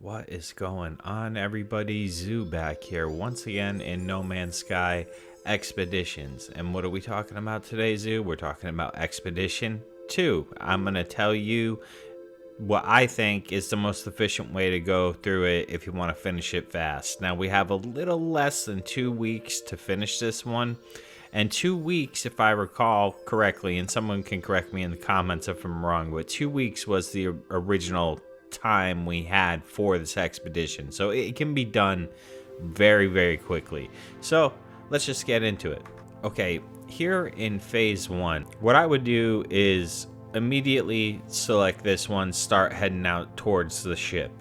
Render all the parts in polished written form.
What is going on, everybody? Zoo back here once again in No Man's Sky Expeditions. And what are we talking about today, Zoo? We're talking about Expedition 2. I'm going to tell you what I think is the most efficient way to go through it if you want to finish it fast. Now, we have a little less than 2 weeks to finish this one. And 2 weeks, if I recall correctly, and someone can correct me in the comments if I'm wrong, but 2 weeks was the original time we had for this expedition. So it can be done very, very quickly. So let's just get into it. Okay, here in phase 1, what I would do is immediately select this one, start heading out towards the ship.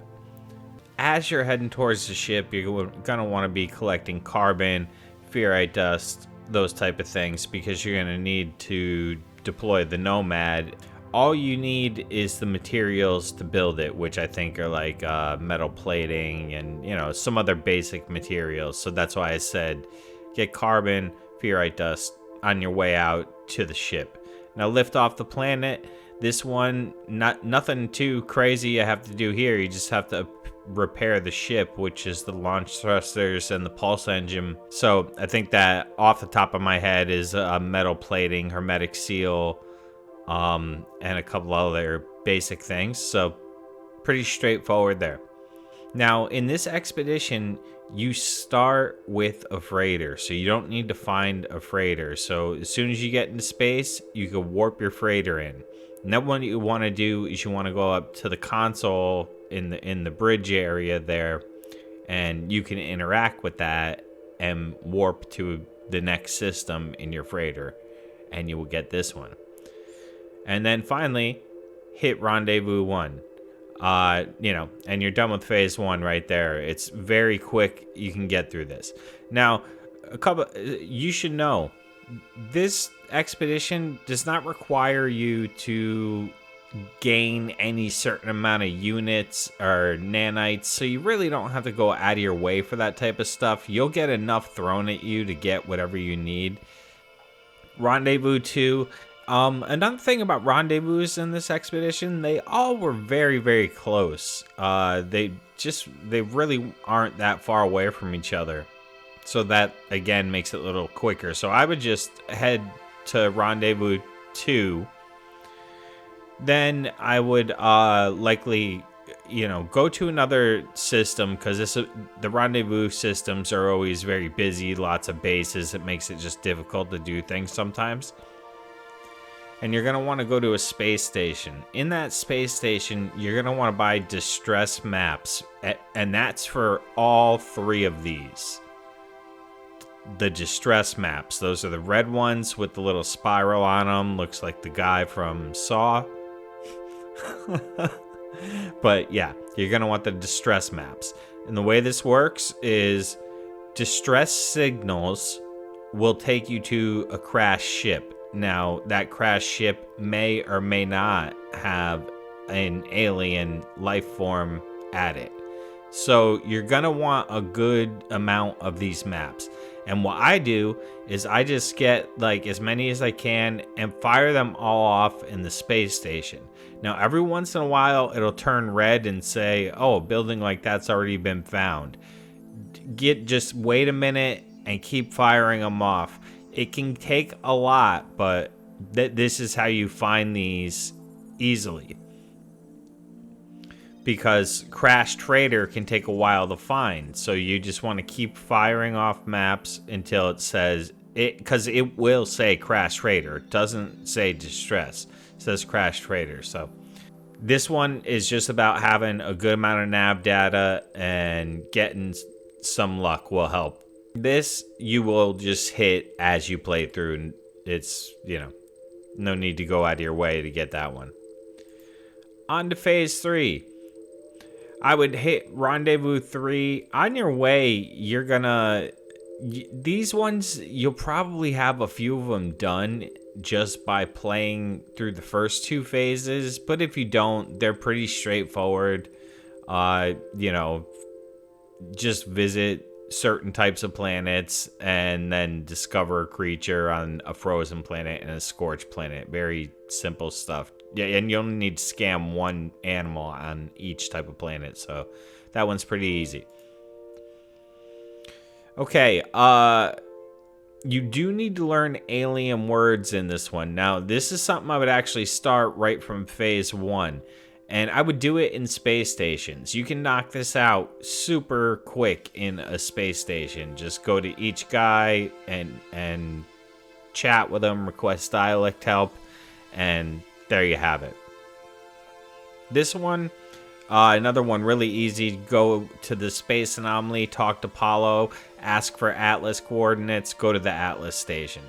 As you're heading towards the ship, you're going to want to be collecting carbon, ferrite dust, those type of things, because you're going to need to deploy the Nomad. All you need is the materials to build it, which I think are like metal plating and, you know, some other basic materials. So that's why I said get carbon, ferrite dust on your way out to the ship. Now lift off the planet. This one, nothing too crazy you have to do here. You just have to repair the ship, which is the launch thrusters and the pulse engine. So I think that off the top of my head is metal plating, hermetic seal, and a couple other basic things. So pretty straightforward there. Now in this expedition, you start with a freighter, so you don't need to find a freighter. So as soon as you get into space, you can warp your freighter in. And then what you want to do is you want to go up to the console in the bridge area there, and you can interact with that and warp to the next system in your freighter, and you will get this one. And then finally, hit Rendezvous 1. And you're done with phase 1 right there. It's very quick. You can get through this. Now, you should know, this expedition does not require you to gain any certain amount of units or nanites, so you really don't have to go out of your way for that type of stuff. You'll get enough thrown at you to get whatever you need. Rendezvous 2. Another thing about rendezvous in this expedition, they all were very, very close. They really aren't that far away from each other. So that, again, makes it a little quicker. So I would just head to Rendezvous 2. Then I would likely, go to another system, because the rendezvous systems are always very busy, lots of bases. It makes it just difficult to do things sometimes. And you're going to want to go to a space station. In that space station, you're going to want to buy distress maps. And that's for all 3 of these. The distress maps. Those are the red ones with the little spiral on them. Looks like the guy from Saw. But yeah, you're going to want the distress maps. And the way this works is distress signals will take you to a crashed ship. Now, that crashed ship may or may not have an alien life form at it. So you're going to want a good amount of these maps. And what I do is I just get like as many as I can and fire them all off in the space station. Now, every once in a while, it'll turn red and say, oh, a building like that's already been found. Just wait a minute and keep firing them off. It can take a lot, but this is how you find these easily. Because Crash Trader can take a while to find. So you just want to keep firing off maps until it says it, because it will say Crash Trader. It doesn't say Distress. It says Crash Trader. So this one is just about having a good amount of nav data, and getting some luck will help. This you will just hit as you play through, and it's, no need to go out of your way to get that one. On to phase 3. I would hit Rendezvous 3. On your way, these ones, you'll probably have a few of them done just by playing through the first 2 phases. But if you don't, they're pretty straightforward. Just visit certain types of planets and then discover a creature on a frozen planet and a scorched planet. Very simple stuff. Yeah, and you only need to scam one animal on each type of planet, so that one's pretty easy. Okay, you do need to learn alien words in this one. Now, this is something I would actually start right from phase 1. And I would do it in space stations. You can knock this out super quick in a space station. Just go to each guy and chat with them, request dialect help, and there you have it. This one, another one really easy. Go to the space anomaly, talk to Apollo, ask for Atlas coordinates, go to the Atlas station.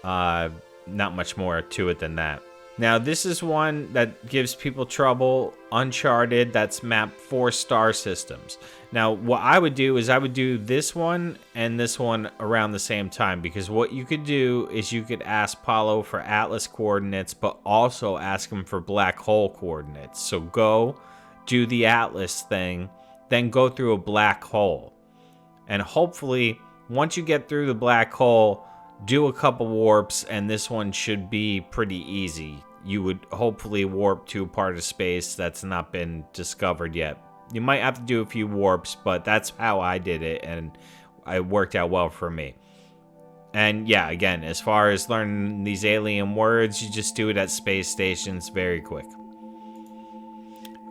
Not much more to it than that. Now, this is one that gives people trouble. Uncharted, that's mapped 4 star systems. Now, what I would do is I would do this one and this one around the same time, because what you could do is you could ask Apollo for Atlas coordinates, but also ask him for black hole coordinates. So go do the Atlas thing, then go through a black hole. And hopefully, once you get through the black hole, do a couple warps, and this one should be pretty easy. You would hopefully warp to a part of space that's not been discovered yet. You might have to do a few warps, but that's how I did it, and it worked out well for me. And yeah, again, as far as learning these alien words, you just do it at space stations very quick.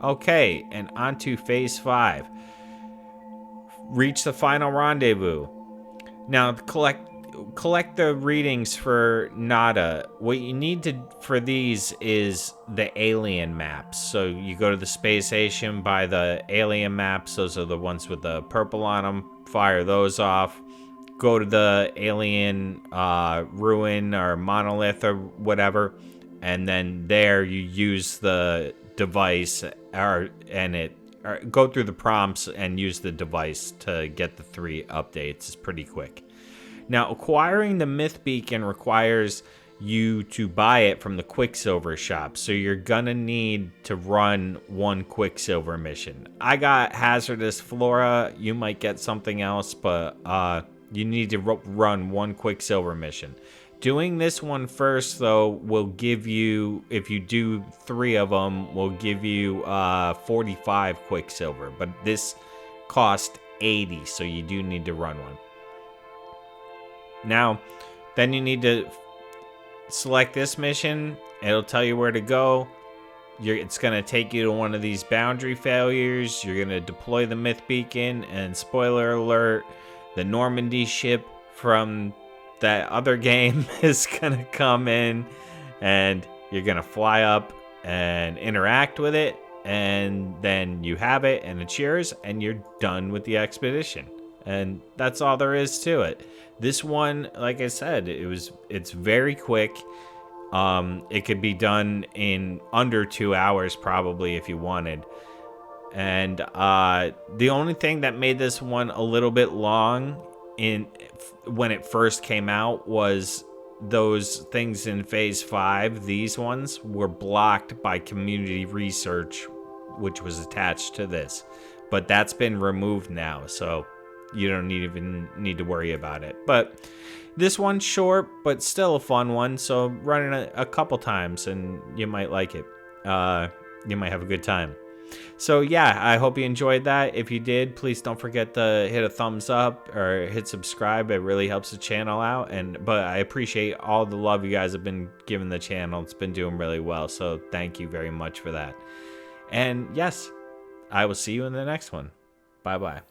Okay, and on to phase 5. Reach the final rendezvous. Now, collect the readings for Nada. What you need to for these is the alien maps. So you go to the space station, buy the alien maps. Those are the ones with the purple on them. Fire those off. Go to the alien ruin or monolith or whatever, and then there you use the device go through the prompts and use the device to get the 3 updates. It's pretty quick. Now, acquiring the Myth Beacon requires you to buy it from the Quicksilver shop, so you're gonna need to run 1 Quicksilver mission. I got Hazardous Flora. You might get something else, but you need to run 1 Quicksilver mission. Doing this one first, though, will give you, if you do 3 of them, will give you 45 Quicksilver, but this cost 80, so you do need to run one. Now, then you need to select this mission. It'll tell you where to go. It's going to take you to one of these boundary failures. You're going to deploy the Myth Beacon, and spoiler alert, the Normandy ship from that other game is going to come in, and you're going to fly up and interact with it, and then you have it, and it's yours, and you're done with the expedition. And that's all there is to it. This one, like I said, it's very quick. It could be done in under 2 hours probably if you wanted. And the only thing that made this one a little bit long when it first came out was those things in phase 5. These ones were blocked by community research, which was attached to this. But that's been removed now, so you don't even need to worry about it. But this one's short, but still a fun one. So run it a couple times and you might like it. You might have a good time. So yeah, I hope you enjoyed that. If you did, please don't forget to hit a thumbs up or hit subscribe. It really helps the channel out. But I appreciate all the love you guys have been giving the channel. It's been doing really well. So thank you very much for that. And yes, I will see you in the next one. Bye-bye.